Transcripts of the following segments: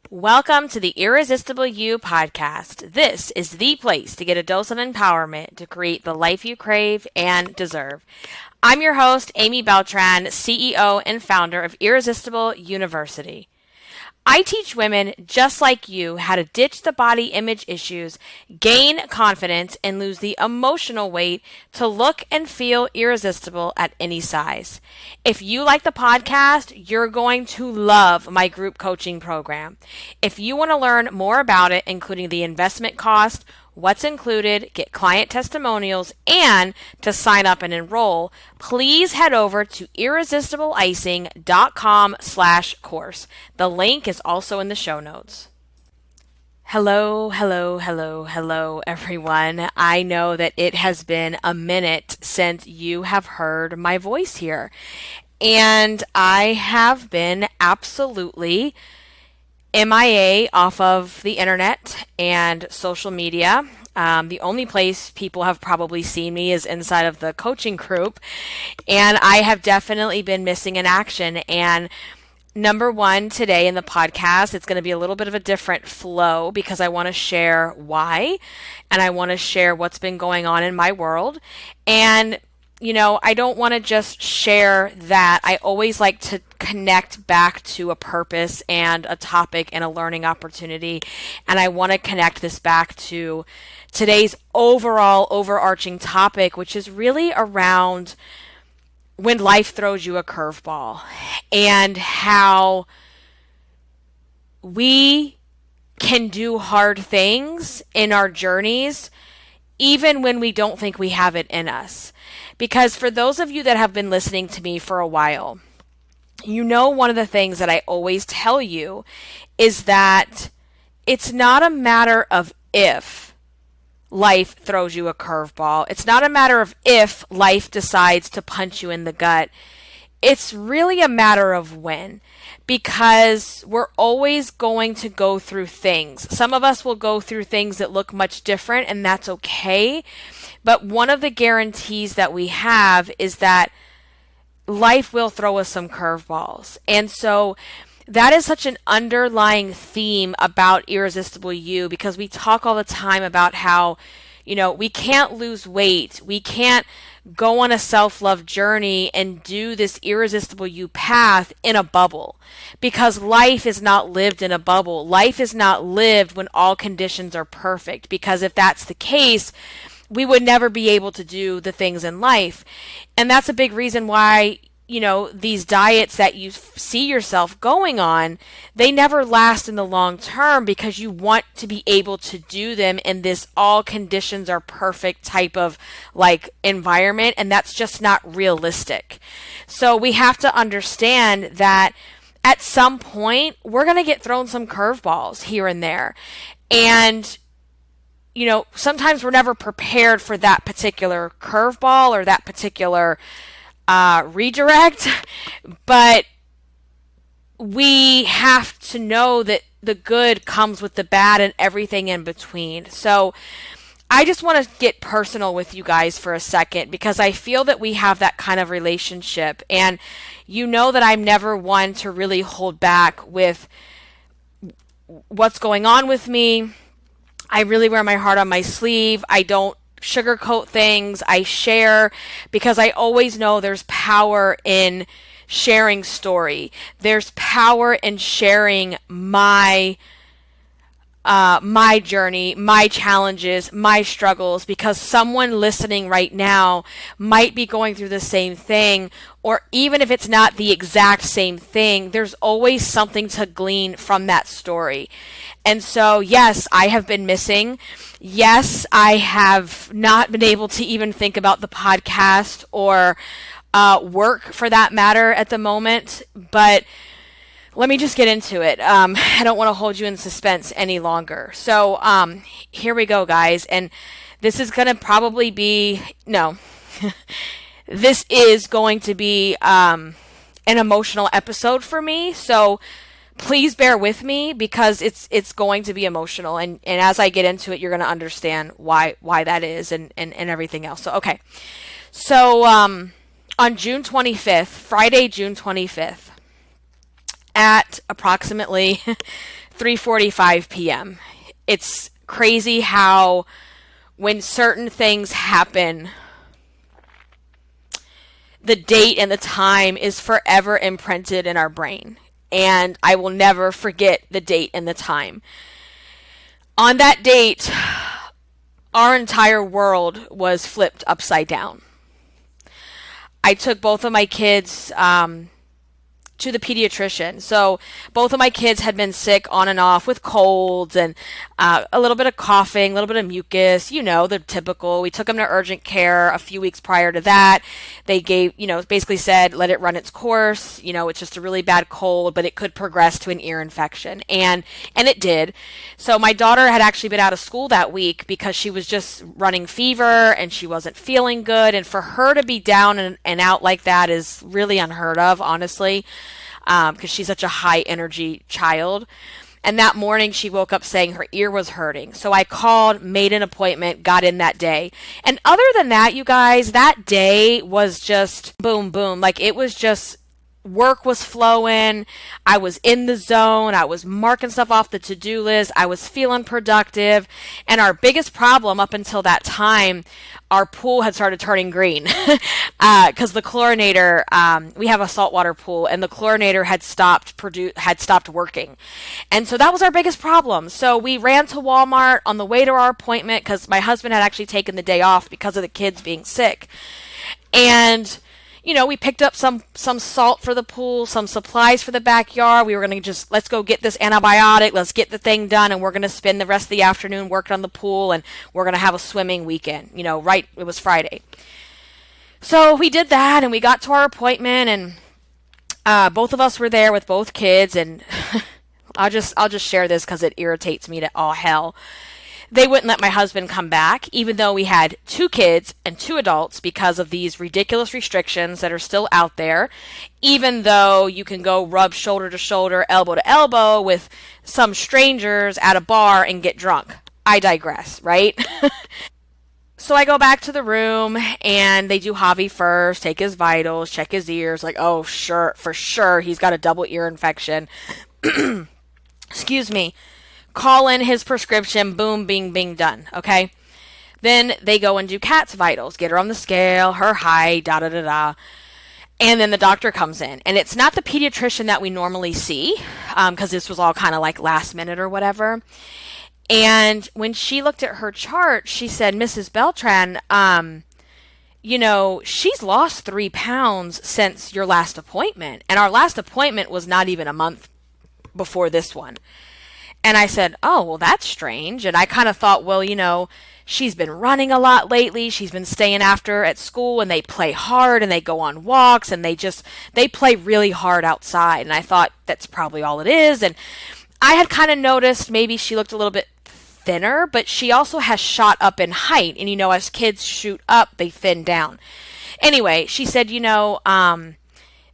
Welcome to the Irresistible You podcast. This is the place to get a dose of empowerment to create the life you crave and deserve. I'm your host, Amy Beltran, CEO and founder of Irresistible University. I teach women just like you how to ditch the body image issues, gain confidence, and lose the emotional weight to look and feel irresistible at any size. If you like the podcast, you're going to love my group coaching program. If you want to learn more about it, including the investment cost, what's included, get client testimonials, and to sign up and enroll, please head over to irresistibleicing.com/course. The link is also in the show notes. Hello, everyone. I know that it has been a minute since you have heard my voice here, and I have been absolutely MIA off of the internet and social media. The only place people have probably seen me is inside of the coaching group, and I have definitely been missing in action. And number one, today in the podcast, it's going to be a little bit of a different flow because I want to share why, and I want to share what's been going on in my world. And I don't want to just share that. I always like to connect back to a purpose and a topic and a learning opportunity. And I want to connect this back to today's overall overarching topic, which is really around when life throws you a curveball and how we can do hard things in our journeys even when we don't think we have it in us. Because for those of you that have been listening to me for a while, one of the things that I always tell you is that it's not a matter of if life throws you a curveball. It's not a matter of if life decides to punch you in the gut. It's really a matter of when, because we're always going to go through things. Some of us will go through things that look much different, and that's okay. But one of the guarantees that we have is that life will throw us some curveballs. And so that is such an underlying theme about Irresistible You, because we talk all the time about how, we can't lose weight. We can't go on a self-love journey and do this Irresistible You path in a bubble, because life is not lived in a bubble. Life is not lived when all conditions are perfect, because if that's the case, we would never be able to do the things in life. And that's a big reason why, these diets that you see yourself going on, they never last in the long term, because you want to be able to do them in this all conditions are perfect type of environment. And that's just not realistic. So we have to understand that at some point we're going to get thrown some curveballs here and there. And sometimes we're never prepared for that particular curveball or that particular redirect, but we have to know that the good comes with the bad and everything in between. So I just want to get personal with you guys for a second, because I feel that we have that kind of relationship, and that I'm never one to really hold back with what's going on with me. I really wear my heart on my sleeve. I don't sugarcoat things. I share, because I always know there's power in sharing story. There's power in sharing my journey, my challenges, my struggles, because someone listening right now might be going through the same thing, or even if it's not the exact same thing, there's always something to glean from that story. And so, yes, I have been missing. Yes, I have not been able to even think about the podcast or work for that matter at the moment, but let me just get into it. I don't want to hold you in suspense any longer. So here we go, guys. And this is going to probably be, this is going to be an emotional episode for me. So please bear with me, because it's going to be emotional. And as I get into it, you're going to understand why that is and everything else. So, okay. So on June 25th, Friday, June 25th, at approximately 3:45 p.m. It's crazy how when certain things happen, the date and the time is forever imprinted in our brain. And I will never forget the date and the time. On that date, our entire world was flipped upside down. I took both of my kids to the pediatrician. So both of my kids had been sick on and off with colds and a little bit of coughing, a little bit of mucus, the typical. We took them to urgent care a few weeks prior to that. They gave, basically said, let it run its course. It's just a really bad cold, but it could progress to an ear infection. And it did. So my daughter had actually been out of school that week because she was just running fever and she wasn't feeling good. And for her to be down and out like that is really unheard of, honestly. Because she's such a high energy child. And that morning she woke up saying her ear was hurting. So I called, made an appointment, got in that day. And other than that, you guys, that day was just boom, boom. Like it was just work was flowing. I was in the zone. I was marking stuff off the to-do list. I was feeling productive. And our biggest problem up until that time, our pool had started turning green because the chlorinator, we have a saltwater pool, and the chlorinator had stopped working. And so that was our biggest problem. So we ran to Walmart on the way to our appointment because my husband had actually taken the day off because of the kids being sick. And we picked up some salt for the pool, some supplies for the backyard. We were going to let's go get this antibiotic. Let's get the thing done. And we're going to spend the rest of the afternoon working on the pool. And we're going to have a swimming weekend. It was Friday. So we did that and we got to our appointment and both of us were there with both kids. And I'll just share this because it irritates me to all hell. They wouldn't let my husband come back, even though we had 2 kids and 2 adults because of these ridiculous restrictions that are still out there, even though you can go rub shoulder to shoulder, elbow to elbow with some strangers at a bar and get drunk. I digress, right? So I go back to the room and they do Javi first, take his vitals, check his ears, like, oh, sure, for sure, he's got a double ear infection. Excuse me. Call in his prescription, boom, bing, bing, done, okay? Then they go and do Kat's vitals, get her on the scale, her height, da-da-da-da. And then the doctor comes in. And it's not the pediatrician that we normally see, because this was all kind of like last minute or whatever. And when she looked at her chart, she said, Mrs. Beltran, she's lost 3 pounds since your last appointment. And our last appointment was not even a month before this one. And I said, oh, well, that's strange. And I kind of thought, well, she's been running a lot lately. She's been staying after at school and they play hard and they go on walks and they play really hard outside. And I thought that's probably all it is. And I had kind of noticed maybe she looked a little bit thinner, but she also has shot up in height. And, as kids shoot up, they thin down. Anyway, she said,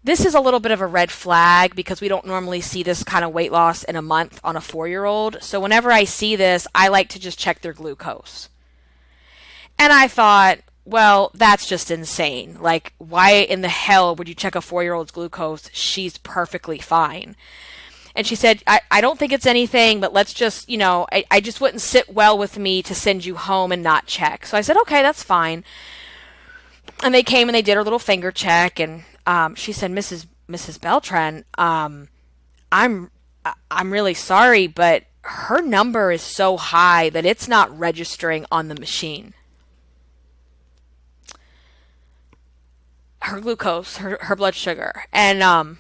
this is a little bit of a red flag because we don't normally see this kind of weight loss in a month on a 4-year-old. So whenever I see this, I like to just check their glucose. And I thought, well, that's just insane. Like, why in the hell would you check a 4-year-old's glucose? She's perfectly fine. And she said, I don't think it's anything, but let's just, I just wouldn't sit well with me to send you home and not check. So I said, okay, that's fine. And they came and they did her little finger check and she said, Mrs. Beltran, I'm really sorry, but her number is so high that it's not registering on the machine. Her glucose, her blood sugar. And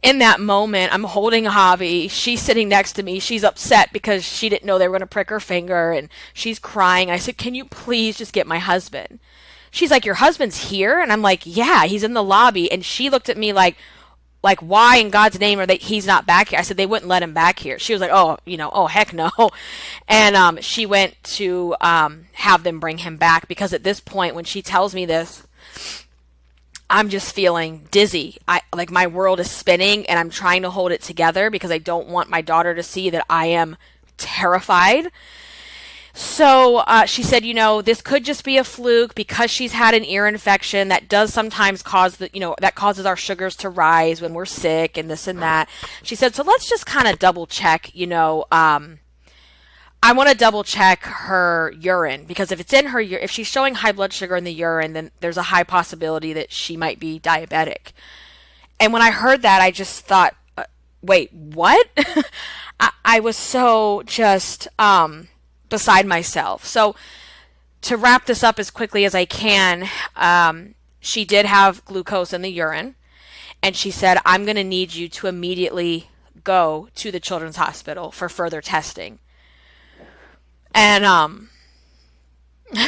in that moment, I'm holding Javi. She's sitting next to me. She's upset because she didn't know they were going to prick her finger, and she's crying. I said, can you please just get my husband? She's like, your husband's here? And I'm like, yeah, he's in the lobby. And she looked at me like why in God's name he's not back here? I said, they wouldn't let him back here. She was like, oh, heck no. And she went to have them bring him back because at this point, when she tells me this, I'm just feeling dizzy. My world is spinning and I'm trying to hold it together because I don't want my daughter to see that I am terrified. So she said, this could just be a fluke because she's had an ear infection that does sometimes cause that causes our sugars to rise when we're sick and this and that. She said, so let's just kind of double check, I want to double check her urine because if it's in her if she's showing high blood sugar in the urine, then there's a high possibility that she might be diabetic. And when I heard that, I just thought, wait, what? I was so just beside myself. So to wrap this up as quickly as I can, she did have glucose in the urine, and she said, I'm going to need you to immediately go to the children's hospital for further testing. And,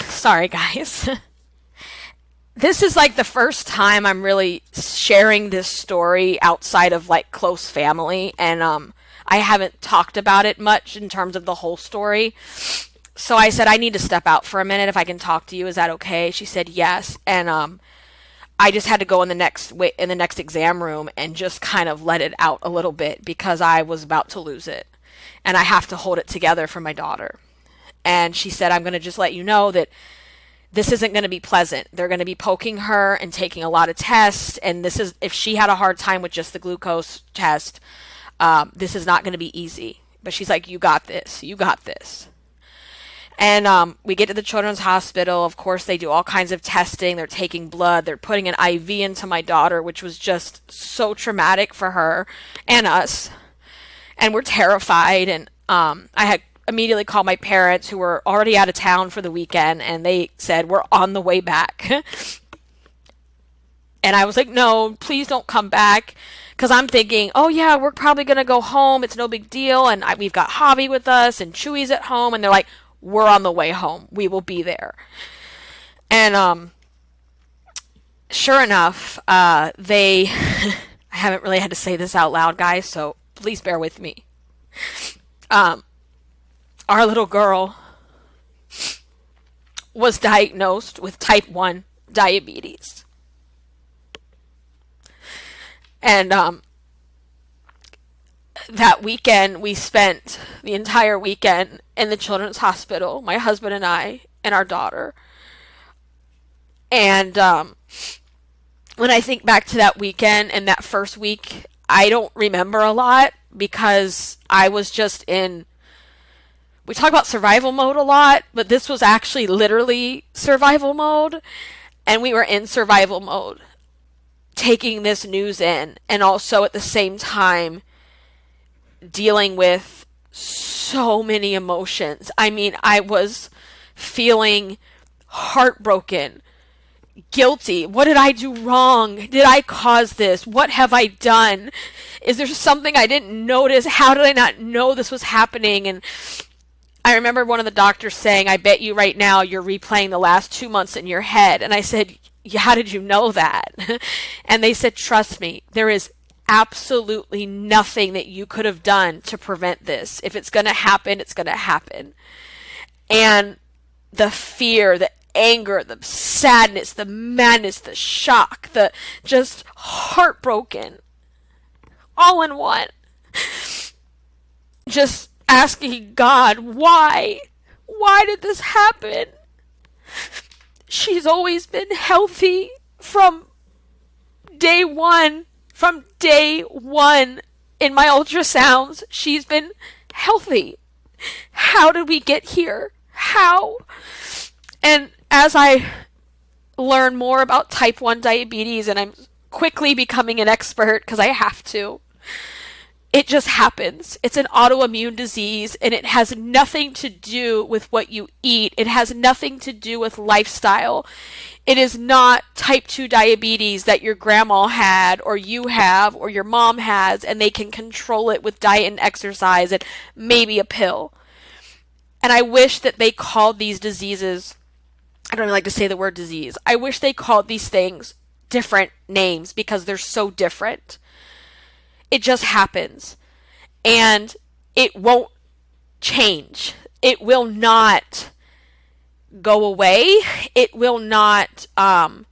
sorry guys. This is like the first time I'm really sharing this story outside of like close family. And, I haven't talked about it much in terms of the whole story. So I said, I need to step out for a minute if I can talk to you. Is that okay? She said, yes. And, I just had to go in the next exam room and just kind of let it out a little bit because I was about to lose it. And I have to hold it together for my daughter. And she said, I'm going to just let you know that this isn't going to be pleasant. They're going to be poking her and taking a lot of tests. And this is, if she had a hard time with just the glucose test, this is not going to be easy. But she's like, you got this. You got this. And we get to the children's hospital. Of course, they do all kinds of testing. They're taking blood. They're putting an IV into my daughter, which was just so traumatic for her and us. And we're terrified. And I had immediately called my parents who were already out of town for the weekend, and they said, we're on the way back. And I was like, no, please don't come back. Because I'm thinking, oh yeah, we're probably going to go home. It's no big deal. And we've got Javi with us and Chewy's at home. And they're like, we're on the way home. We will be there. And sure enough, they, I haven't really had to say this out loud, guys, so please bear with me. Our little girl was diagnosed with type 1 diabetes. And that weekend, we spent the entire weekend in the children's hospital, my husband and I, and our daughter. And when I think back to that weekend and that first week, I don't remember a lot because I was just in, we talk about survival mode a lot, but this was actually literally survival mode. And we were in survival mode, taking this news in, and also at the same time dealing with so many emotions. I mean, I was feeling heartbroken, guilty. What did I do wrong? Did I cause this? What have I done? Is there something I didn't notice? How did I not know this was happening? And I remember one of the doctors saying, I bet you right now you're replaying the last 2 months in your head. And I said, yeah, how did you know that? And they said, trust me, there is absolutely nothing that you could have done to prevent this. If it's going to happen, it's going to happen. And the fear, the anger, the sadness, the madness, the shock, the just heartbroken, all in one. Just asking God, why? Why did this happen? She's always been healthy from day one. From day one in my ultrasounds, she's been healthy. How did we get here? How? And as I learn more about type 1 diabetes, and I'm quickly becoming an expert because I have to, it just happens. It's an autoimmune disease, and it has nothing to do with what you eat. It has nothing to do with lifestyle. It is not type 2 diabetes that your grandma had, or you have, or your mom has, and they can control it with diet and exercise and maybe a pill. And I wish that they called these diseases, I don't even like to say the word disease, I wish they called these things different names because they're so different. It just happens. And it won't change. It will not go away. It will not, I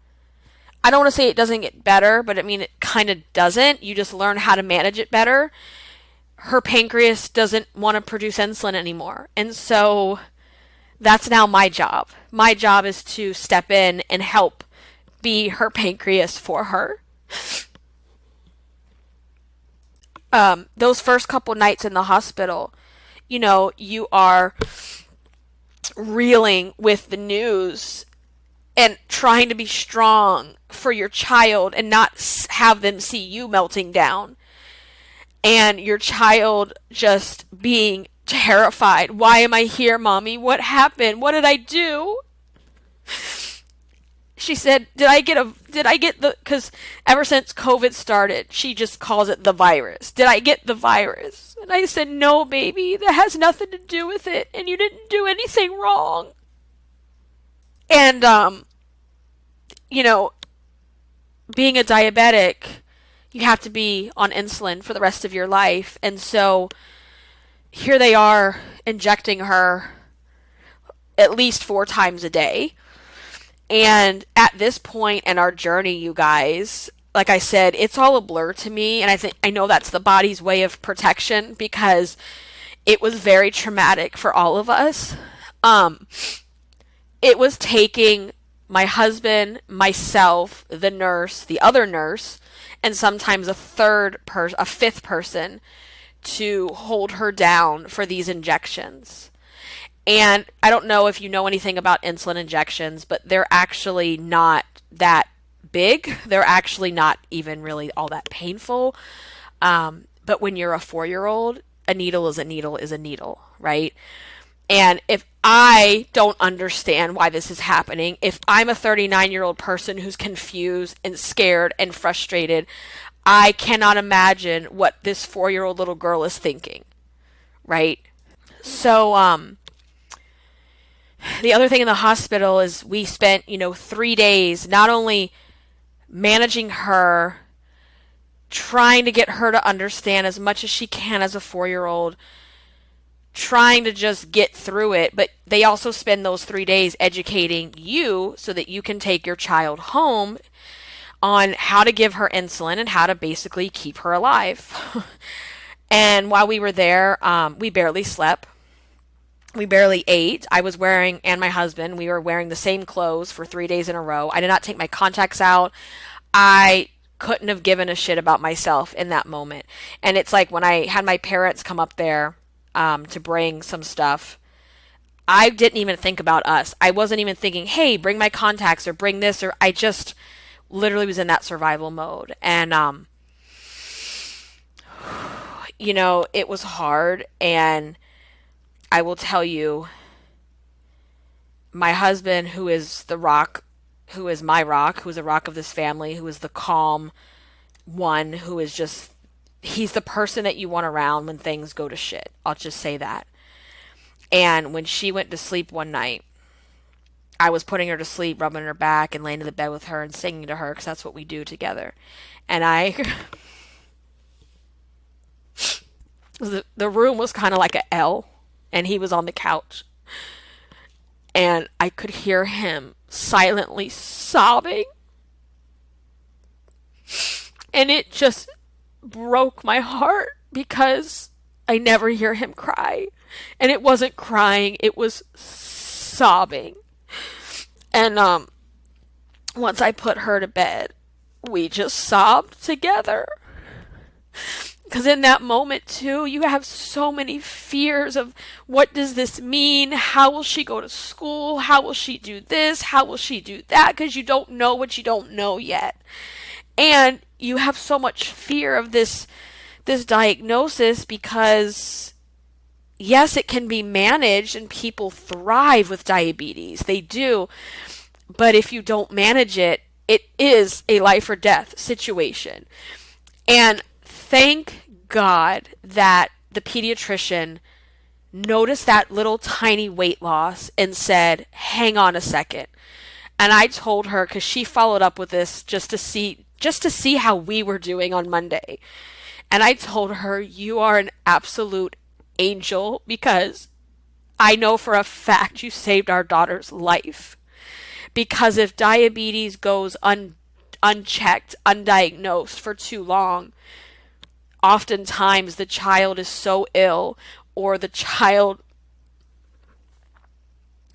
don't want to say it doesn't get better, but I mean, it kind of doesn't. You just learn how to manage it better. Her pancreas doesn't want to produce insulin anymore. And so That's now my job. My job is to step in and help be her pancreas for her. Those first couple nights in the hospital, you are reeling with the news and trying to be strong for your child and not have them see you melting down. And your child just being terrified. Why am I here, Mommy? What happened? What did I do? She said, did I get the, because ever since COVID started, she just calls it the virus. Did I get the virus? And I said, no, baby, that has nothing to do with it. And you didn't do anything wrong. And, being a diabetic, you have to be on insulin for the rest of your life. And so here they are injecting her at least 4 times a day. And at this point in our journey, you guys, like I said, it's all a blur to me. And I know that's the body's way of protection because it was very traumatic for all of us. It was taking my husband, myself, the nurse, the other nurse, and sometimes a fifth person to hold her down for these injections. And I don't know if you know anything about insulin injections, but they're actually not that big. They're actually not even really all that painful. But when you're a 4-year-old, a needle is a needle is a needle, right? And if I don't understand why this is happening, if I'm a 39-year-old person who's confused and scared and frustrated, I cannot imagine what this 4-year-old little girl is thinking, right? So, the other thing in the hospital is we spent, 3 days not only managing her, trying to get her to understand as much as she can as a 4-year-old, trying to just get through it, but they also spend those 3 days educating you so that you can take your child home on how to give her insulin and how to basically keep her alive. And while we were there, we barely slept. We barely ate. And my husband, we were wearing the same clothes for 3 days in a row. I did not take my contacts out. I couldn't have given a shit about myself in that moment. And it's like when I had my parents come up there to bring some stuff, I didn't even think about us. I wasn't even thinking, hey, bring my contacts or bring this, or I just literally was in that survival mode. And, it was hard. And I will tell you, my husband, who is the rock, who is my rock, who is the rock of this family, who is the calm one, who is just, he's the person that you want around when things go to shit. I'll just say that. And when she went to sleep one night, I was putting her to sleep, rubbing her back and laying in the bed with her and singing to her because that's what we do together. And the room was kind of like an L, and he was on the couch. And I could hear him silently sobbing. And it just broke my heart because I never hear him cry. And it wasn't crying, it was sobbing. And once I put her to bed, we just sobbed together. Because in that moment, too, you have so many fears of what does this mean? How will she go to school? How will she do this? How will she do that? Because you don't know what you don't know yet. And you have so much fear of this diagnosis because, yes, it can be managed and people thrive with diabetes. They do. But if you don't manage it, it is a life or death situation. And thank God that the pediatrician noticed that little tiny weight loss and said, hang on a second. And I told her, because she followed up with this just to see how we were doing on Monday. And I told her, you are an absolute angel because I know for a fact you saved our daughter's life. Because if diabetes goes unchecked, undiagnosed for too long, oftentimes the child is so ill or the child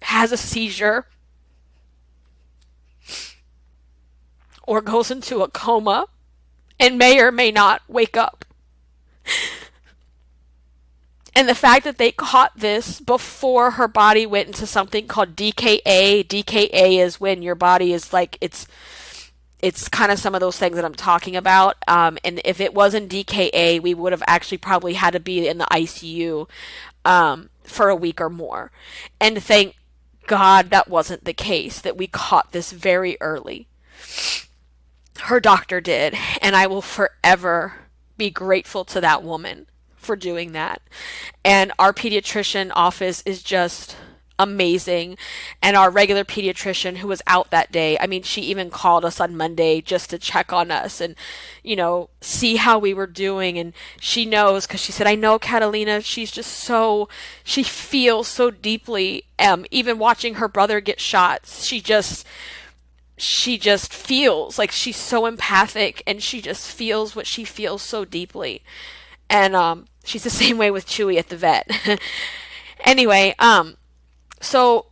has a seizure, or goes into a coma and may or may not wake up. And the fact that they caught this before her body went into something called DKA. DKA is when your body is like, it's kind of some of those things that I'm talking about. And if it wasn't DKA, we would have actually probably had to be in the ICU for a week or more. And thank God that wasn't the case, that we caught this very early. Her doctor did, and I will forever be grateful to that woman for doing that. And our pediatrician office is just amazing. And our regular pediatrician who was out that day, I mean, she even called us on Monday just to check on us and, see how we were doing. And she knows, because she said, I know Catalina, she's just she feels so deeply. Even watching her brother get shot, she just feels like she's so empathic, and she just feels what she feels so deeply. And she's the same way with Chewy at the vet. Anyway, so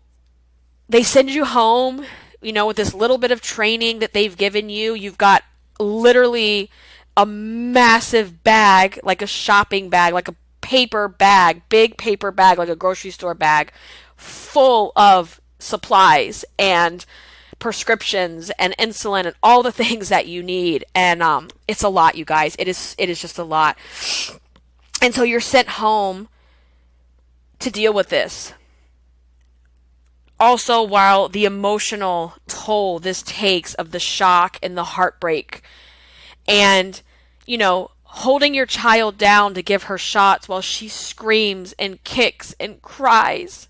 they send you home, with this little bit of training that they've given you. You've got literally a massive bag, like a shopping bag, like a paper bag, big paper bag, like a grocery store bag, full of supplies and prescriptions and insulin and all the things that you need. And it's a lot, you guys. It is just a lot. And so you're sent home to deal with this. Also, while the emotional toll this takes of the shock and the heartbreak, and holding your child down to give her shots while she screams and kicks and cries,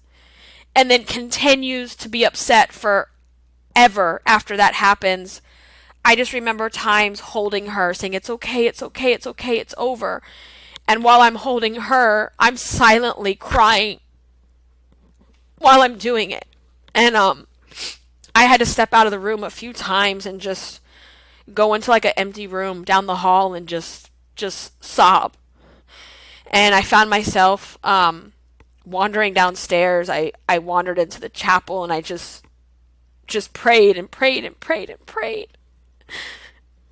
and then continues to be upset for ever after that happens. I just remember times holding her, saying, it's okay, it's okay, it's okay, it's over. And while I'm holding her, I'm silently crying while I'm doing it. And I had to step out of the room a few times and just go into like an empty room down the hall and just sob. And I found myself wandering downstairs. I wandered into the chapel, and I just prayed and prayed and prayed and prayed.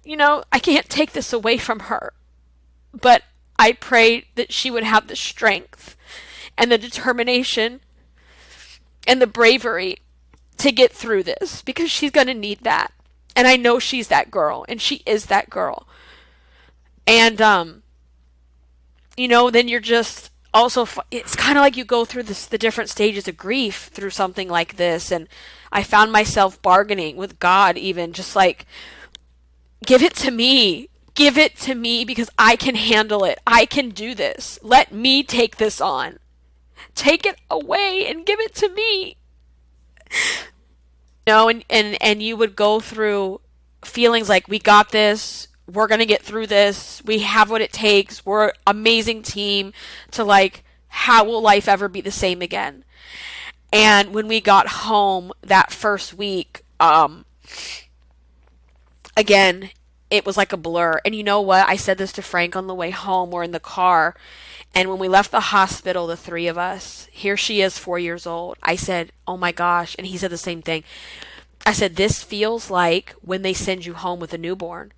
I can't take this away from her, but I prayed that she would have the strength and the determination and the bravery to get through this, because she's going to need that. And I know she's that girl, and she is that girl. And, then you're just also, it's kind of like you go through the different stages of grief through something like this. And I found myself bargaining with God, even just like, give it to me. Give it to me, because I can handle it. I can do this. Let me take this on. Take it away and give it to me. And you would go through feelings like, we got this. We're going to get through this. We have what it takes. We're an amazing team. To like, how will life ever be the same again? And when we got home that first week, again, it was like a blur. And you know what? I said this to Frank on the way home. We're in the car. And when we left the hospital, the three of us, here she is, 4 years old. I said, oh my gosh. And he said the same thing. I said, this feels like when they send you home with a newborn.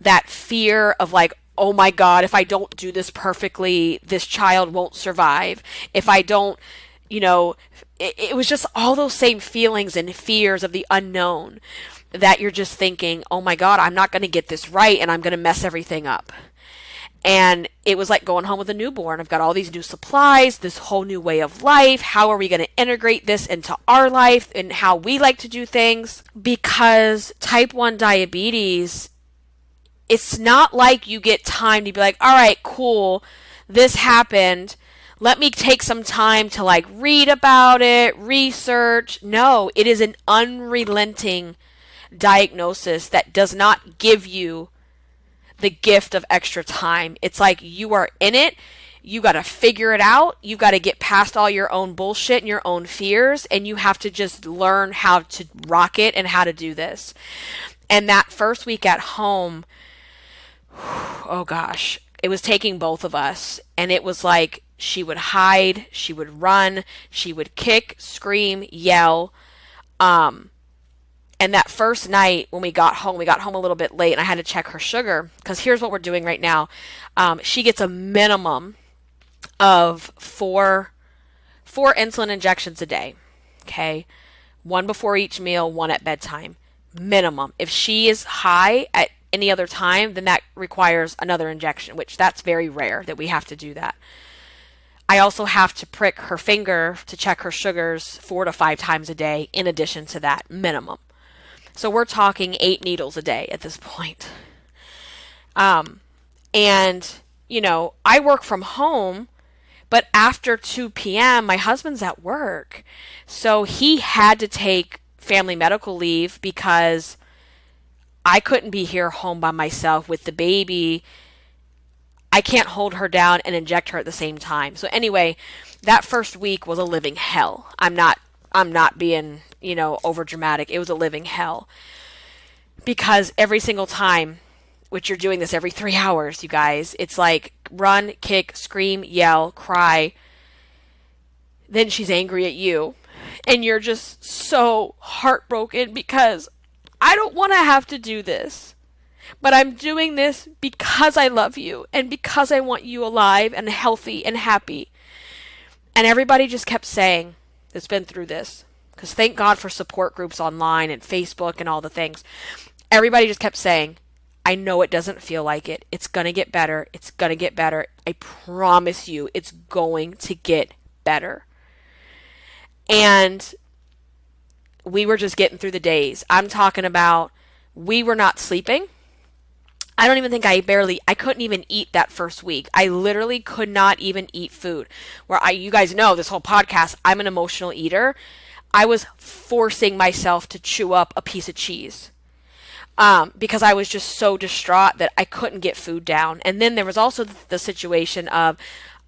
That fear of like, oh my God, if I don't do this perfectly, this child won't survive. If I don't, it was just all those same feelings and fears of the unknown, that you're just thinking, oh my God, I'm not going to get this right, and I'm going to mess everything up. And it was like going home with a newborn. I've got all these new supplies, this whole new way of life. How are we going to integrate this into our life and how we like to do things? Because type 1 diabetes, it's not like you get time to be like, all right, cool, this happened. Let me take some time to like read about it, research. No, it is an unrelenting diagnosis that does not give you the gift of extra time. It's like you are in it. You got to figure it out. You got to get past all your own bullshit and your own fears, and you have to just learn how to rock it and how to do this. And that first week at home, oh gosh, it was taking both of us, and it was like She would hide, she would run, she would kick, scream, yell. And that first night when we got home a little bit late and I had to check her sugar because here's what we're doing right now. She gets a minimum of four insulin injections a day. Okay. One before each meal, one at bedtime. Minimum. If she is high at any other time, then that requires another injection, which that's very rare that we have to do that. I also have to prick her finger to check her sugars 4 to 5 times a day in addition to that minimum. So we're talking 8 needles a day at this point. And, you know, I work from home, but after 2 p.m., my husband's at work. So he had to take family medical leave because I couldn't be here home by myself with the baby. I can't hold her down and inject her at the same time. So anyway, that first week was a living hell. I'm not being, you know, over dramatic. It was a living hell. Because every single time, which you're doing this every 3 hours, you guys, it's like run, kick, scream, yell, cry. Then she's angry at you. And you're just so heartbroken because I don't want to have to do this. But I'm doing this because I love you and because I want you alive and healthy and happy. And everybody just kept saying, that's been through this, because thank God for support groups online and Facebook and all the things. Everybody just kept saying, I know it doesn't feel like it. It's going to get better. It's going to get better. I promise you it's going to get better. And we were just getting through the days. I'm talking about we were not sleeping. I don't even think I couldn't even eat that first week. I literally could not even eat food. You guys know this whole podcast, I'm an emotional eater. I was forcing myself to chew up a piece of cheese. Because I was just so distraught that I couldn't get food down. And then there was also the situation of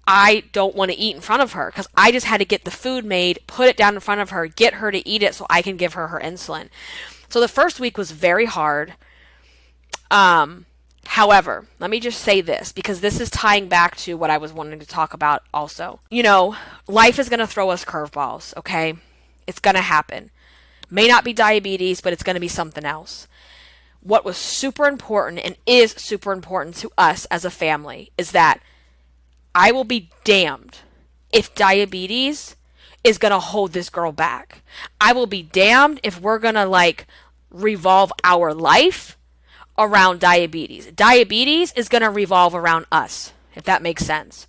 I don't want to eat in front of her because I just had to get the food made, put it down in front of her, get her to eat it so I can give her her insulin. So the first week was very hard. However, let me just say this because this is tying back to what I was wanting to talk about also. You know, life is going to throw us curveballs, okay? It's going to happen. May not be diabetes, but it's going to be something else. What was super important and is super important to us as a family is that I will be damned if diabetes is going to hold this girl back. I will be damned if we're going to revolve our life around diabetes. Diabetes is going to revolve around us, if that makes sense.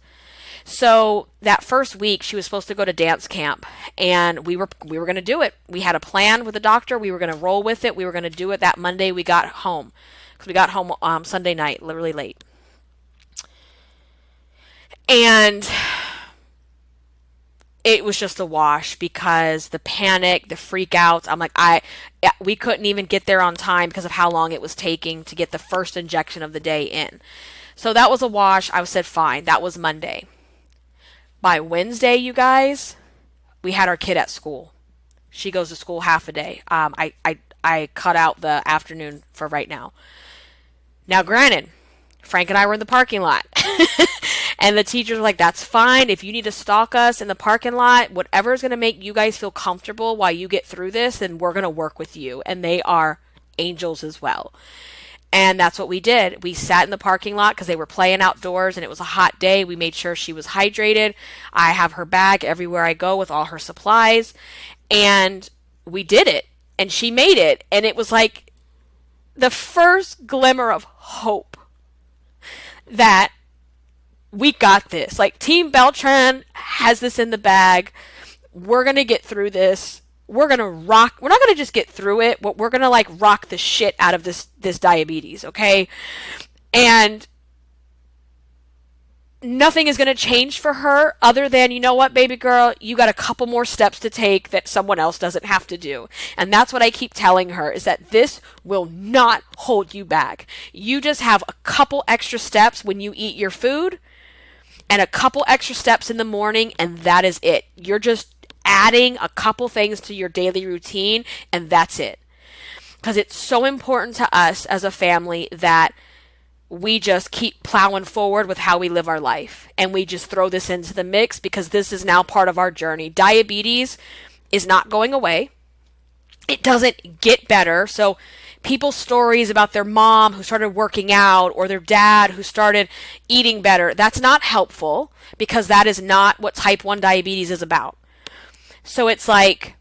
So that first week, she was supposed to go to dance camp, and we were going to do it. We had a plan with the doctor. We were going to roll with it. We were going to do it that Monday we got home, because we got home Sunday night, literally late. And it was just a wash because the panic, the freak outs. I'm like, we couldn't even get there on time because of how long it was taking to get the first injection of the day in. So that was a wash. I said, fine. That was Monday. By Wednesday, you guys, we had our kid at school. She goes to school half a day. I cut out the afternoon for right now. Now, granted, Frank and I were in the parking lot. And the teachers were like, that's fine. If you need to stalk us in the parking lot, whatever is going to make you guys feel comfortable while you get through this, then we're going to work with you. And they are angels as well. And that's what we did. We sat in the parking lot because they were playing outdoors and it was a hot day. We made sure she was hydrated. I have her bag everywhere I go with all her supplies. And we did it. And she made it. And it was like the first glimmer of hope that we got this. Like, Team Beltran has this in the bag. We're going to get through this. We're going to rock. We're not going to just get through it, but we're going to rock the shit out of this diabetes, okay? And nothing is going to change for her other than, you know what, baby girl, you got a couple more steps to take that someone else doesn't have to do. And that's what I keep telling her, is that this will not hold you back. You just have a couple extra steps when you eat your food and a couple extra steps in the morning, and that is it. You're just adding a couple things to your daily routine, and that's it. Because it's so important to us as a family that we just keep plowing forward with how we live our life. And we just throw this into the mix because this is now part of our journey. Diabetes is not going away. It doesn't get better. So people's stories about their mom who started working out or their dad who started eating better, that's not helpful because that is not what type 1 diabetes is about. So it's like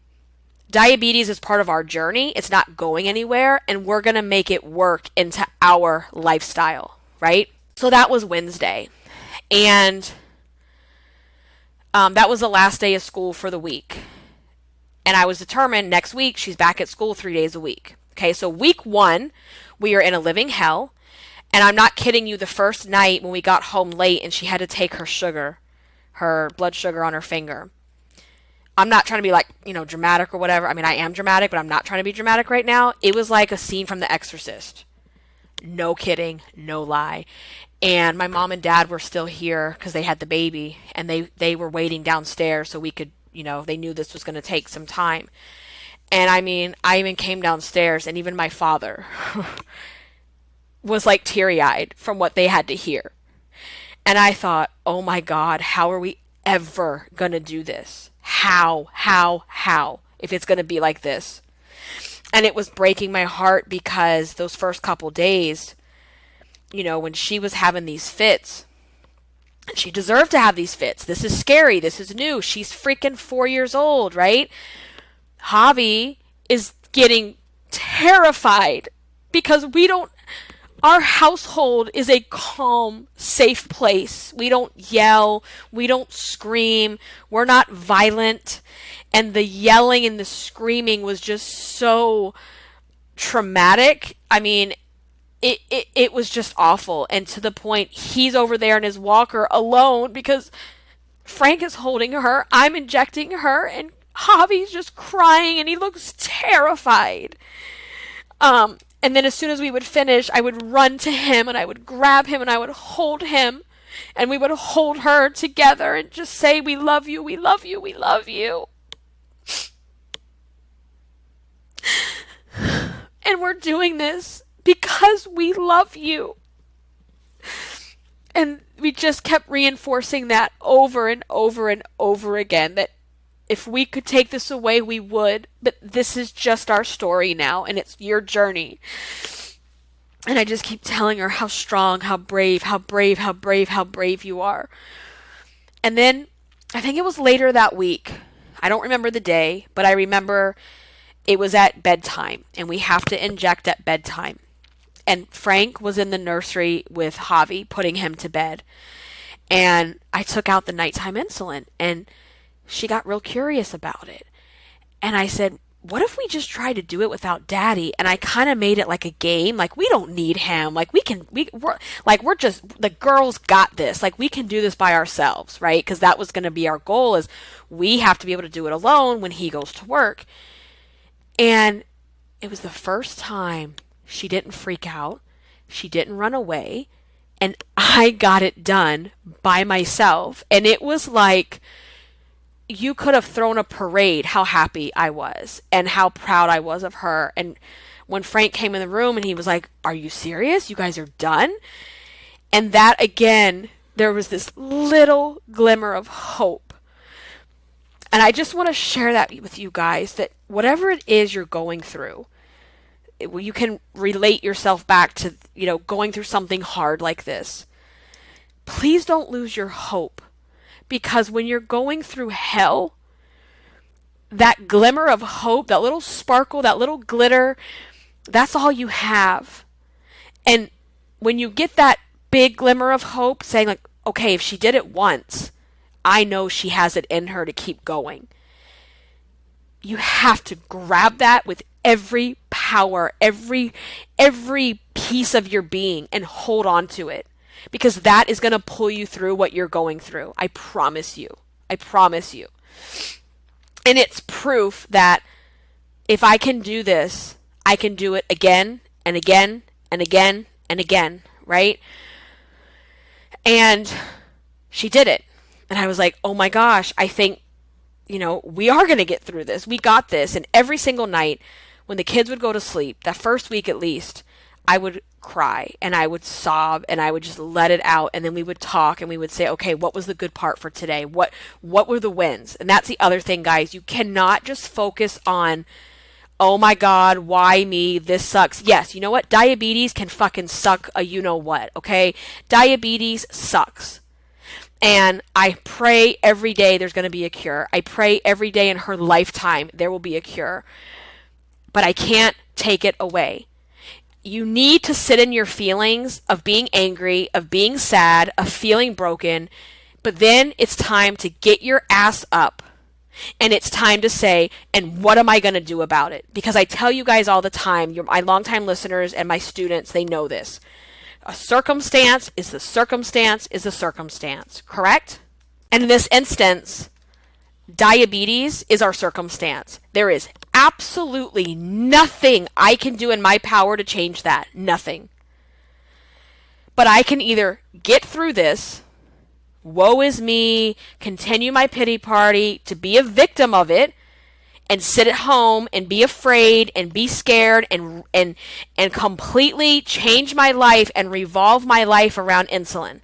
diabetes is part of our journey. It's not going anywhere, and we're going to make it work into our lifestyle, right? So that was Wednesday. And that was the last day of school for the week. And I was determined next week she's back at school 3 days a week. Okay, so week 1, we are in a living hell. And I'm not kidding you, the first night when we got home late and she had to take her blood sugar on her finger. I'm not trying to be like, dramatic or whatever. I mean, I am dramatic, but I'm not trying to be dramatic right now. It was like a scene from The Exorcist. No kidding, no lie. And my mom and dad were still here because they had the baby, and they were waiting downstairs so we could, they knew this was going to take some time. And I mean, I even came downstairs, and even my father was like teary-eyed from what they had to hear. And I thought, oh my God, how are we ever going to do this? How, if it's going to be like this? And it was breaking my heart because those first couple days, when she was having these fits, and she deserved to have these fits. This is scary. This is new. She's freaking 4 years old, right? Javi is getting terrified because our household is a calm, safe place. We don't yell. We don't scream. We're not violent. And the yelling and the screaming was just so traumatic. I mean, it was just awful. And to the point, he's over there in his walker alone because Frank is holding her. I'm injecting her. And Javi's just crying and he looks terrified. And then as soon as we would finish, I would run to him and I would grab him and I would hold him and we would hold her together and just say, we love you, we love you, we love you. And we're doing this because we love you. And we just kept reinforcing that over and over and over again, that if we could take this away, we would. But this is just our story now, and it's your journey. And I just keep telling her how strong, how brave you are. And then, I think it was later that week. I don't remember the day, but I remember it was at bedtime, and we have to inject at bedtime. And Frank was in the nursery with Javi, putting him to bed. And I took out the nighttime insulin, and she got real curious about it. And I said, what if we just try to do it without Daddy? And I kind of made it like a game. Like, we don't need him. Like, we're just, the girls got this. Like, we can do this by ourselves, right? Because that was going to be our goal, is we have to be able to do it alone when he goes to work. And it was the first time she didn't freak out. She didn't run away. And I got it done by myself. And it was like, you could have thrown a parade how happy I was and how proud I was of her. And when Frank came in the room and he was like, are you serious? You guys are done? And that, again, there was this little glimmer of hope. And I just want to share that with you guys, that whatever it is you're going through, you can relate yourself back to, going through something hard like this. Please don't lose your hope. Because when you're going through hell, that glimmer of hope, that little sparkle, that little glitter, that's all you have. And when you get that big glimmer of hope, saying like, okay, if she did it once, I know she has it in her to keep going. You have to grab that with every power, every piece of your being, and hold on to it. Because that is going to pull you through what you're going through. I promise you. I promise you. And it's proof that if I can do this, I can do it again and again and again and again, right? And she did it. And I was like, oh my gosh, I think, we are going to get through this. We got this. And every single night when the kids would go to sleep, that first week at least, I would cry and I would sob and I would just let it out, and then we would talk and we would say, okay, what was the good part for today? What were the wins? And that's the other thing, guys. You cannot just focus on, oh my God, why me? This sucks. Yes, you know what? Diabetes can fucking suck a you know what, okay? Diabetes sucks. And I pray every day there's going to be a cure. I pray every day in her lifetime there will be a cure. But I can't take it away. You need to sit in your feelings of being angry, of being sad, of feeling broken. But then it's time to get your ass up. And it's time to say, and what am I going to do about it? Because I tell you guys all the time, my longtime listeners and my students, they know this. A circumstance is the circumstance is the circumstance, correct? And in this instance, diabetes is our circumstance. There is absolutely nothing I can do in my power to change that. Nothing. But I can either get through this, woe is me, continue my pity party, to be a victim of it, and sit at home and be afraid and be scared and completely change my life and revolve my life around insulin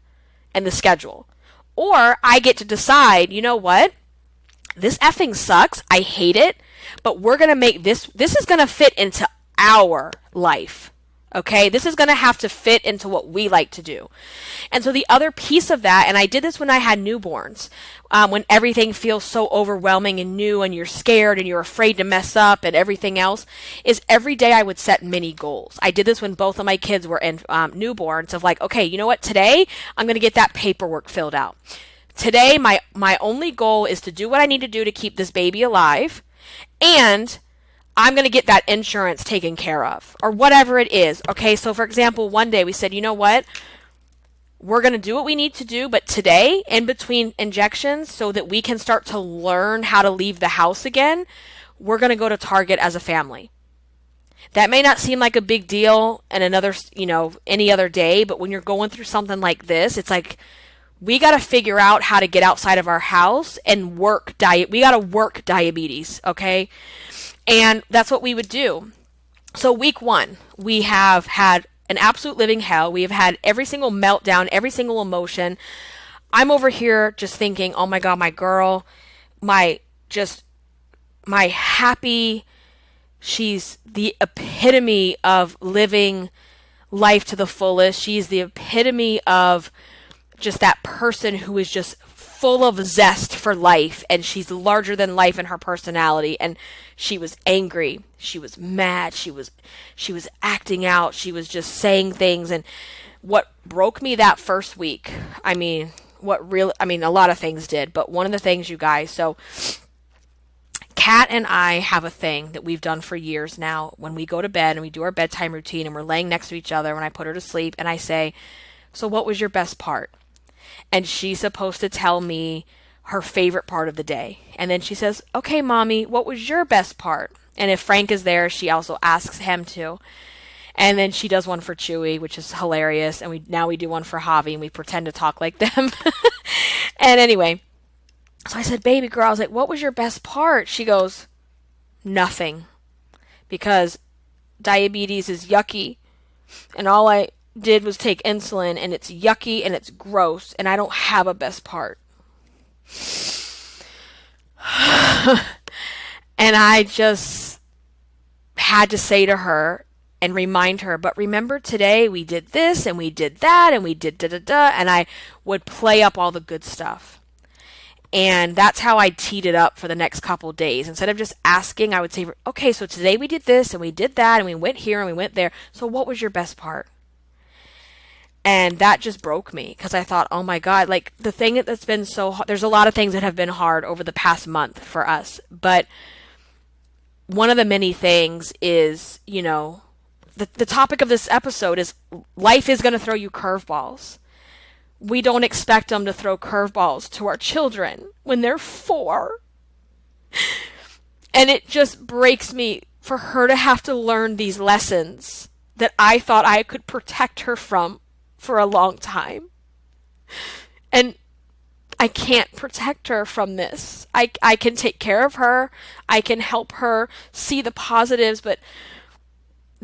and the schedule. Or I get to decide, you know what? This effing sucks. I hate it, but we're going to make this is going to fit into our life. Okay, this is going to have to fit into what we like to do. And so the other piece of that, and I did this when I had newborns, when everything feels so overwhelming and new and you're scared and you're afraid to mess up and everything else, is every day I would set mini goals. I did this when both of my kids were in newborns of like, okay, you know what, today I'm going to get that paperwork filled out. Today, my only goal is to do what I need to do to keep this baby alive, and I'm going to get that insurance taken care of, or whatever it is. Okay, so for example, one day we said, you know what? We're going to do what we need to do, but today, in between injections, so that we can start to learn how to leave the house again, we're going to go to Target as a family. That may not seem like a big deal in another, any other day, but when you're going through something like this, it's like, we got to figure out how to get outside of our house and work we got to work diabetes, okay? And that's what we would do. So week 1, we have had an absolute living hell. We have had every single meltdown, every single emotion. I'm over here just thinking, oh my God, my girl, my happy, she's the epitome of living life to the fullest. She's the epitome of just that person who is just full of zest for life, and she's larger than life in her personality. And she was angry, she was mad, she was acting out, she was just saying things. And what broke me that first week, a lot of things did, but one of the things, you guys, so Kat and I have a thing that we've done for years now. When we go to bed and we do our bedtime routine and we're laying next to each other when I put her to sleep, and I say, so what was your best part? And she's supposed to tell me her favorite part of the day. And then she says, okay, Mommy, what was your best part? And if Frank is there, she also asks him to. And then she does one for Chewy, which is hilarious. And we do one for Javi, and we pretend to talk like them. And anyway, so I said, baby girl, I was like, what was your best part? She goes, nothing. Because diabetes is yucky. And all I did was take insulin, and it's yucky and it's gross, and I don't have a best part. And I just had to say to her and remind her, but remember today we did this and we did that and we did da-da-da, and I would play up all the good stuff. And that's how I teed it up for the next couple of days. Instead of just asking, I would say, okay, so today we did this and we did that and we went here and we went there. So what was your best part? And that just broke me, because I thought, oh my God, like the thing that's been so hard, there's a lot of things that have been hard over the past month for us. But one of the many things is, the topic of this episode is life is going to throw you curveballs. We don't expect them to throw curveballs to our children when they're 4. And it just breaks me for her to have to learn these lessons that I thought I could protect her from for a long time. And I can't protect her from this. I can take care of her. I can help her see the positives, but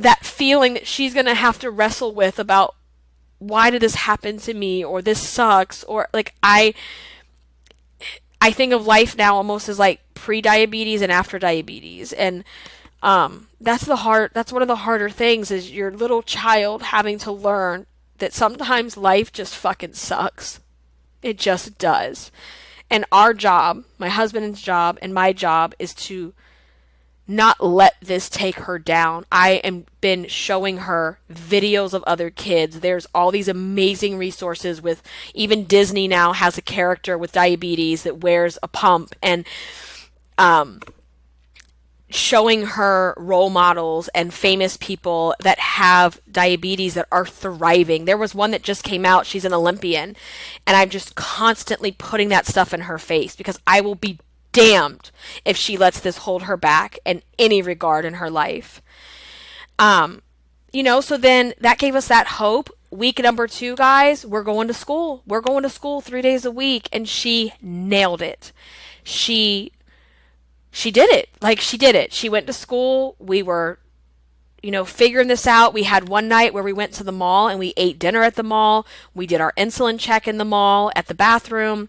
that feeling that she's going to have to wrestle with about why did this happen to me, or this sucks, or like I think of life now almost as like pre-diabetes and after diabetes. And that's one of the harder things, is your little child having to learn that sometimes life just fucking sucks. It just does. And our job, my husband's job and my job, is to not let this take her down. I am been showing her videos of other kids. There's all these amazing resources with, even Disney now has a character with diabetes that wears a pump, and showing her role models and famous people that have diabetes that are thriving. There was one that just came out. She's an Olympian, and I'm just constantly putting that stuff in her face, because I will be damned if she lets this hold her back in any regard in her life. So then that gave us that hope. Week number 2, guys, we're going to school. We're going to school 3 days a week, and she nailed it. She did it. Like, she did it. She went to school. We were, figuring this out. We had one night where we went to the mall and we ate dinner at the mall. We did our insulin check in the mall at the bathroom.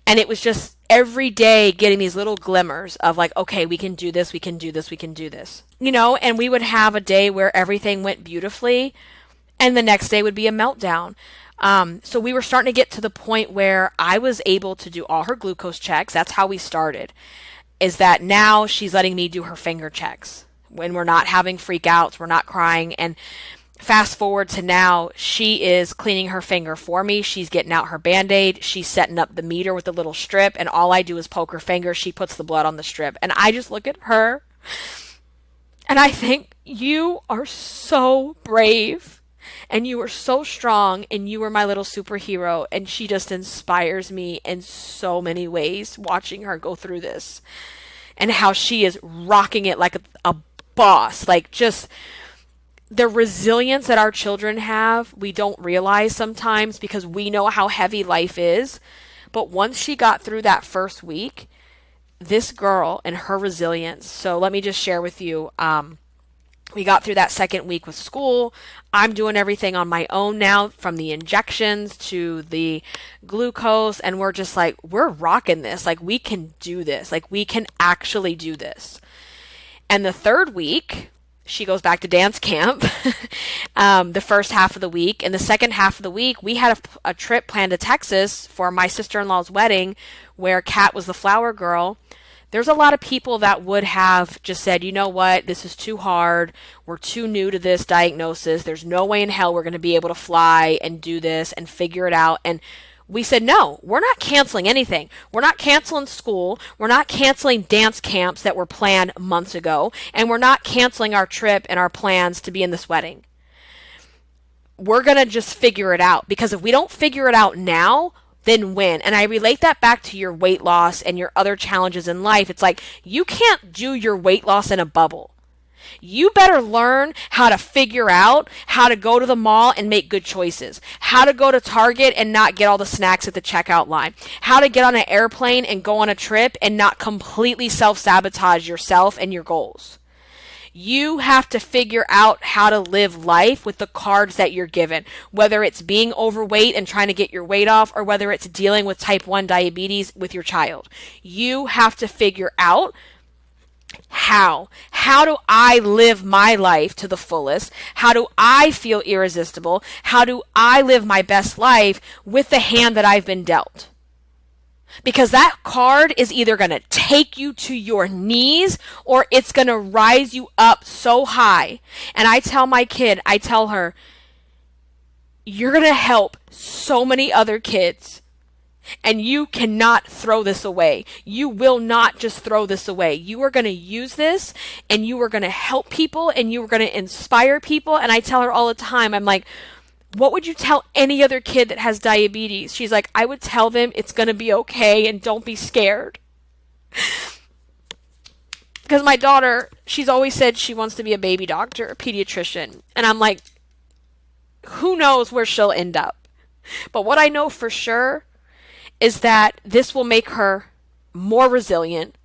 And it was just every day getting these little glimmers of like, okay, we can do this, we can do this, we can do this. And we would have a day where everything went beautifully, and the next day would be a meltdown. So we were starting to get to the point where I was able to do all her glucose checks. That's how we started. Is that now she's letting me do her finger checks when we're not having freakouts, we're not crying. And fast forward to now, she is cleaning her finger for me. She's getting out her Band-Aid. She's setting up the meter with the little strip, and all I do is poke her finger. She puts the blood on the strip. And I just look at her and I think, you are so brave, and you are so strong, and you are my little superhero. And she just inspires me in so many ways, watching her go through this, and how she is rocking it like a boss. Like, just the resilience that our children have, we don't realize sometimes, because we know how heavy life is. But once she got through that first week, this girl and her resilience. So let me just share with you, we got through that second week with school. I'm doing everything on my own now, from the injections to the glucose. And we're just like, we're rocking this. Like, we can do this. Like, we can actually do this. And the third week, she goes back to dance camp, the first half of the week. And the second half of the week, we had a trip planned to Texas for my sister-in-law's wedding, where Kat was the flower girl. There's a lot of people that would have just said, you know what, this is too hard. We're too new to this diagnosis. There's no way in hell we're going to be able to fly and do this and figure it out. And we said, no, we're not canceling anything. We're not canceling school. We're not canceling dance camps that were planned months ago. And we're not canceling our trip and our plans to be in this wedding. We're going to just figure it out, because if we don't figure it out now, then when? And I relate that back to your weight loss and your other challenges in life. It's like, you can't do your weight loss in a bubble. You better learn how to figure out how to go to the mall and make good choices, how to go to Target and not get all the snacks at the checkout line, how to get on an airplane and go on a trip and not completely self-sabotage yourself and your goals. You have to figure out how to live life with the cards that you're given, whether it's being overweight and trying to get your weight off, or whether it's dealing with type 1 diabetes with your child. You have to figure out how do I live my life to the fullest? How do I feel irresistible? How do I live my best life with the hand that I've been dealt? Because that card is either going to take you to your knees, or it's going to rise you up so high. And I tell my kid, I tell her, you're going to help so many other kids, and you cannot throw this away. You will not just throw this away. You are going to use this, and you are going to help people, and you are going to inspire people. And I tell her all the time, I'm like, what would you tell any other kid that has diabetes? She's like, I would tell them it's going to be okay and don't be scared. Because my daughter, she's always said she wants to be a baby doctor, a pediatrician. And I'm like, who knows where she'll end up? But what I know for sure is that this will make her more resilient.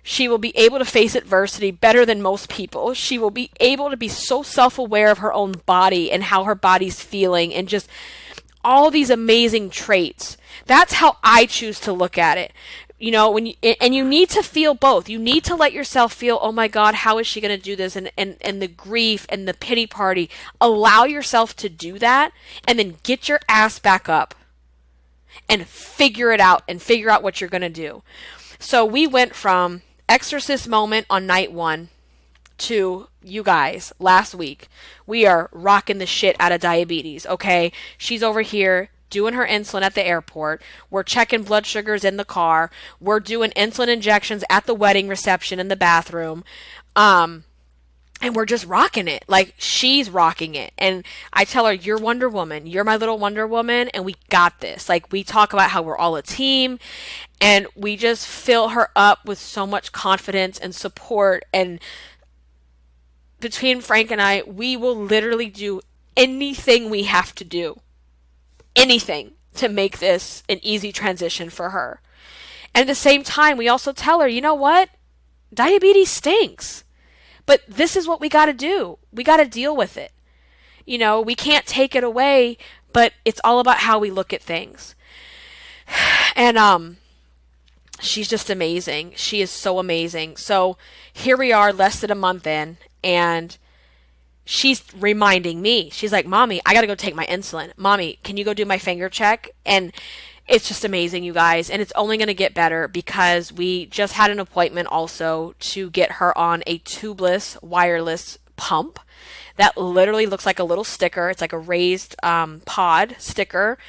She will be able to face adversity better than most people. She will be able to be so self-aware of her own body and how her body's feeling and just all these amazing traits. That's how I choose to look at it. And you need to feel both. You need to let yourself feel, oh my God, how is she going to do this? And the grief and the pity party. Allow yourself to do that and then get your ass back up and figure it out and figure out what you're going to do. So we went from exorcist moment on night 1 to, you guys, last week. We are rocking the shit out of diabetes, okay? She's over here doing her insulin at the airport. We're checking blood sugars in the car. We're doing insulin injections at the wedding reception in the bathroom. And we're just rocking it. Like, she's rocking it. And I tell her, you're Wonder Woman. You're my little Wonder Woman, and we got this. Like, we talk about how we're all a team, and we just fill her up with so much confidence and support. And between Frank and I, we will literally do anything we have to do. Anything to make this an easy transition for her. And at the same time, we also tell her, you know what? Diabetes stinks. But this is what we got to do. We got to deal with it. We can't take it away, but it's all about how we look at things. And she's just amazing. She is so amazing. So here we are, less than a month in, and she's reminding me. She's like, Mommy, I got to go take my insulin. Mommy, can you go do my finger check? And it's just amazing, you guys. And it's only going to get better because we just had an appointment also to get her on a tubeless wireless pump that literally looks like a little sticker. It's like a raised pod sticker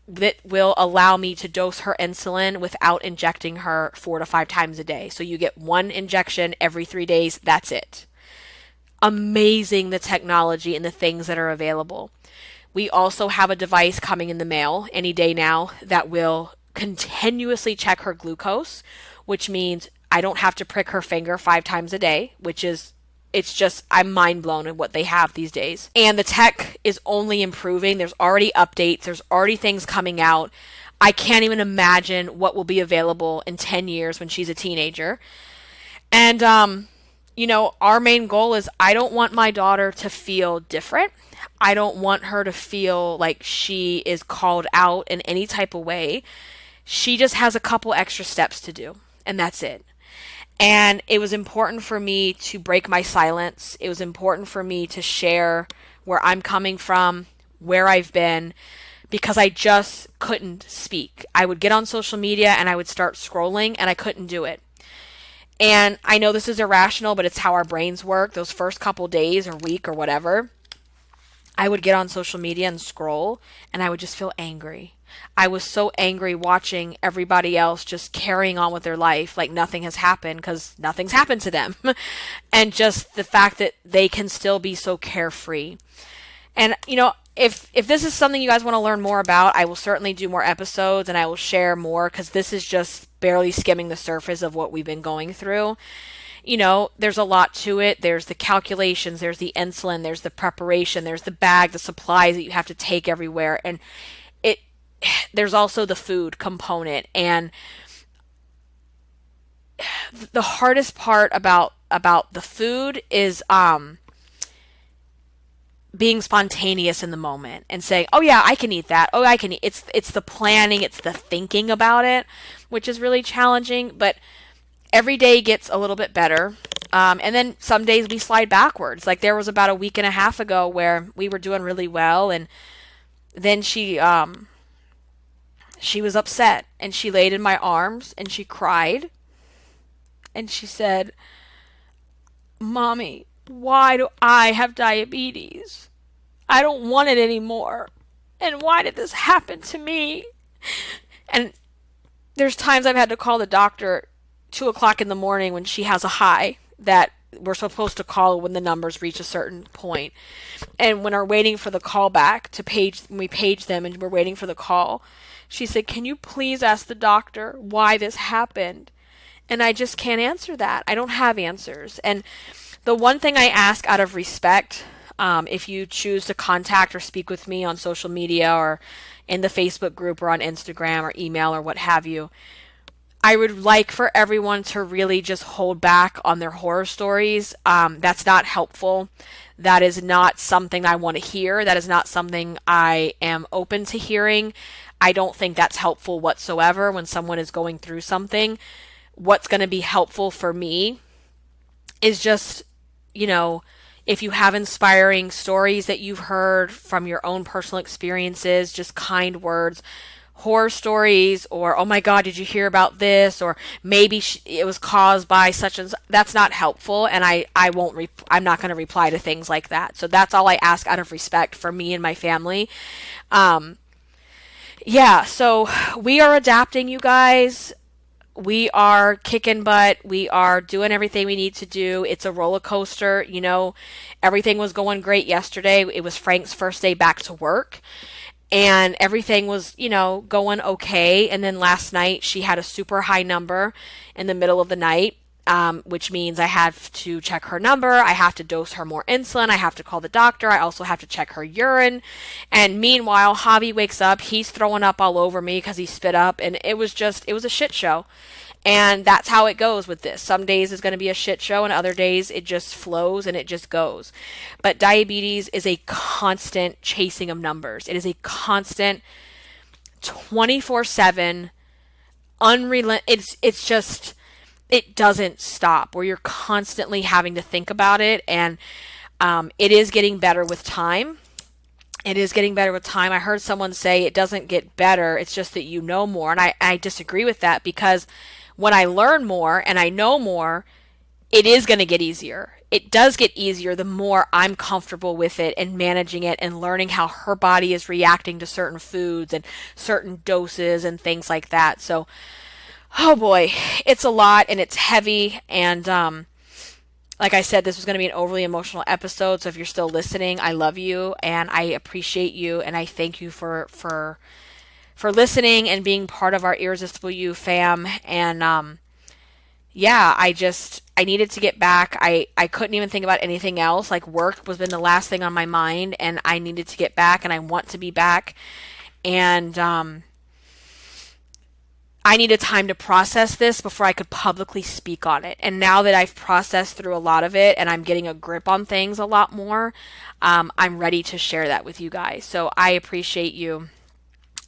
that will allow me to dose her insulin without injecting her 4 to 5 times a day. So you get 1 injection every 3 days. That's it. Amazing, the technology and the things that are available. We also have a device coming in the mail any day now that will continuously check her glucose, which means I don't have to prick her finger 5 times a day, I'm mind blown at what they have these days. And the tech is only improving. There's already updates. There's already things coming out. I can't even imagine what will be available in 10 years when she's a teenager. And, our main goal is I don't want my daughter to feel different. I don't want her to feel like she is called out in any type of way. She just has a couple extra steps to do, and that's it. And it was important for me to break my silence. It was important for me to share where I'm coming from, where I've been, because I just couldn't speak. I would get on social media and I would start scrolling, and I couldn't do it. And I know this is irrational, but it's how our brains work. Those first couple days or week or whatever, I would get on social media and scroll, and I would just feel angry. I was so angry watching everybody else just carrying on with their life like nothing has happened, because nothing's happened to them. And just the fact that they can still be so carefree. And, if this is something you guys want to learn more about, I will certainly do more episodes and I will share more, because this is just barely skimming the surface of what we've been going through. There's a lot to it. There's the calculations, there's the insulin, there's the preparation, there's the bag, the supplies that you have to take everywhere. And there's also the food component. And the hardest part about the food is being spontaneous in the moment and saying, oh yeah, I can eat that. Oh, I can eat. It's the planning, it's the thinking about it, which is really challenging, but every day gets a little bit better. And then some days we slide backwards. Like there was about a week and a half ago where we were doing really well, and then she was upset, and she laid in my arms and she cried, and she said, Mommy, why do I have diabetes? I don't want it anymore. And why did this happen to me? And there's times I've had to call the doctor 2:00 in the morning when she has a high that we're supposed to call when the numbers reach a certain point. And when we're waiting for the call back when we page them and we're waiting for the call, she said, can you please ask the doctor why this happened? And I just can't answer that. I don't have answers. And the one thing I ask out of respect, if you choose to contact or speak with me on social media or in the Facebook group or on Instagram or email or what have you, I would like for everyone to really just hold back on their horror stories. That's not helpful. That is not something I want to hear. That is not something I am open to hearing. I don't think that's helpful whatsoever when someone is going through something. What's going to be helpful for me is just, you know, if you have inspiring stories that you've heard from your own personal experiences, just kind words, horror stories, or oh my god, did you hear about this, or maybe it was caused by such and such. That's not helpful, and I won't I'm not going to reply to things like that. So that's all I ask out of respect for me and my family. Yeah, so we are adapting, you guys. We are kicking butt. We are doing everything we need to do. It's a roller coaster. Everything was going great yesterday. It was Frank's first day back to work, and everything was, going okay. And then last night she had a super high number in the middle of the night, which means I have to check her number. I have to dose her more insulin. I have to call the doctor. I also have to check her urine. And meanwhile, Javi wakes up. He's throwing up all over me because he spit up. And it was a shit show. And that's how it goes with this. Some days it's going to be a shit show, and other days it just flows and it just goes. But diabetes is a constant chasing of numbers. It is a constant 24/7 it's just, it doesn't stop, where you're constantly having to think about it. And it is getting better with time. It is getting better with time. I heard someone say it doesn't get better, it's just that you know more. And I disagree with that, because when I learn more and I know more, it is going to get easier. It does get easier the more I'm comfortable with it and managing it and learning how her body is reacting to certain foods and certain doses and things like that. So, oh boy, it's a lot and it's heavy. And like I said, this was going to be an overly emotional episode. So if you're still listening, I love you and I appreciate you, and I thank you for listening and being part of our Irresistible You fam. And yeah, I needed to get back. I couldn't even think about anything else. Like, work was been the last thing on my mind, and I needed to get back, and I want to be back. And I needed time to process this before I could publicly speak on it. And now that I've processed through a lot of it and I'm getting a grip on things a lot more, I'm ready to share that with you guys. So I appreciate you.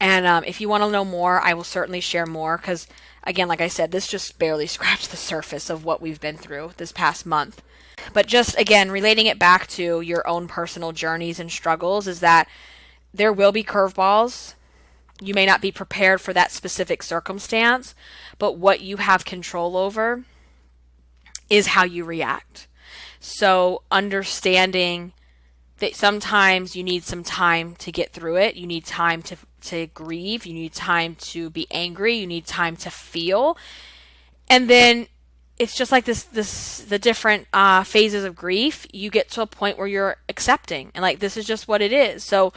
And if you want to know more, I will certainly share more, because, again, like I said, this just barely scratched the surface of what we've been through this past month. But just, again, relating it back to your own personal journeys and struggles, is that there will be curveballs. You may not be prepared for that specific circumstance, but what you have control over is how you react. So understanding that sometimes you need some time to get through it. You need time to grieve. You need time to be angry. You need time to feel. And then it's just like the different phases of grief. You get to a point where you're accepting and like, this is just what it is. So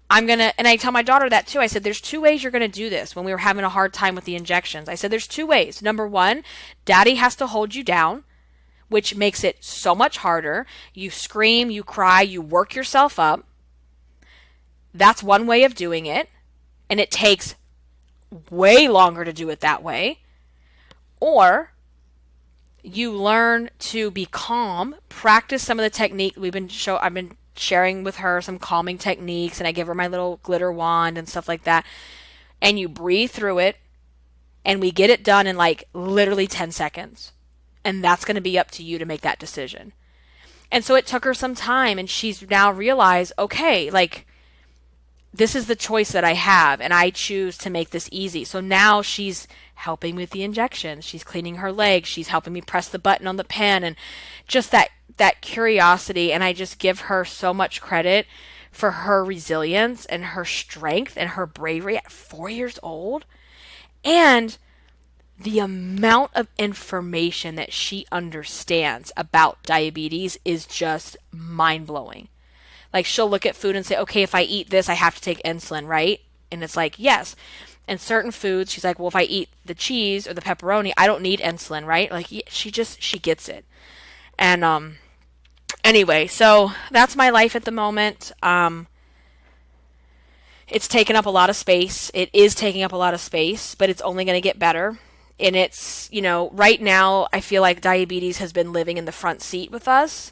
and I tell my daughter that too. I said, there's two ways you're going to do this. When we were having a hard time with the injections, I said, there's two ways. Number one, daddy has to hold you down, which makes it so much harder. You scream, you cry, you work yourself up. That's one way of doing it. And it takes way longer to do it that way. Or you learn to be calm, practice some of the technique I've been sharing with her, some calming techniques, and I give her my little glitter wand and stuff like that. And you breathe through it, and we get it done in like literally 10 seconds. And that's going to be up to you to make that decision. And so it took her some time, and she's now realized, okay, like, this is the choice that I have, and I choose to make this easy. So now she's helping with the injections. She's cleaning her legs. She's helping me press the button on the pen, and just that curiosity. And I just give her so much credit for her resilience and her strength and her bravery at 4 years old. And the amount of information that she understands about diabetes is just mind-blowing. Like, she'll look at food and say, okay, if I eat this, I have to take insulin, right? And it's like, yes. And certain foods, she's like, well, if I eat the cheese or the pepperoni, I don't need insulin, right? Like, she gets it. And anyway, so that's my life at the moment. It's taken up a lot of space. It is taking up a lot of space, but it's only going to get better. And it's, right now I feel like diabetes has been living in the front seat with us.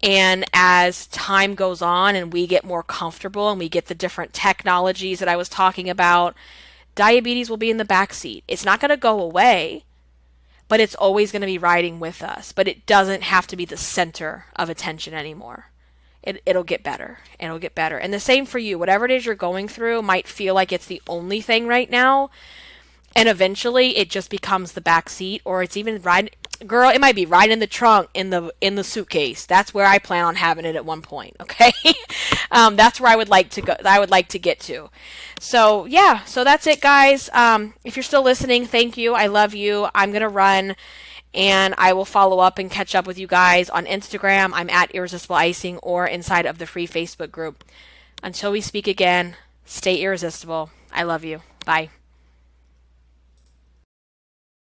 And as time goes on and we get more comfortable and we get the different technologies that I was talking about, diabetes will be in the back seat. It's not going to go away, but it's always going to be riding with us. But it doesn't have to be the center of attention anymore. It'll get better. It'll get better. And the same for you. Whatever it is you're going through might feel like it's the only thing right now. And eventually it just becomes the back seat, or it's even riding. Girl, it might be right in the trunk, in the suitcase. That's where I plan on having it at one point. Okay, that's where I would like to go. I would like to get to. So yeah, so that's it, guys. If you're still listening, thank you. I love you. I'm gonna run, and I will follow up and catch up with you guys on Instagram. I'm at Irresistible Icing, or inside of the free Facebook group. Until we speak again, stay irresistible. I love you. Bye.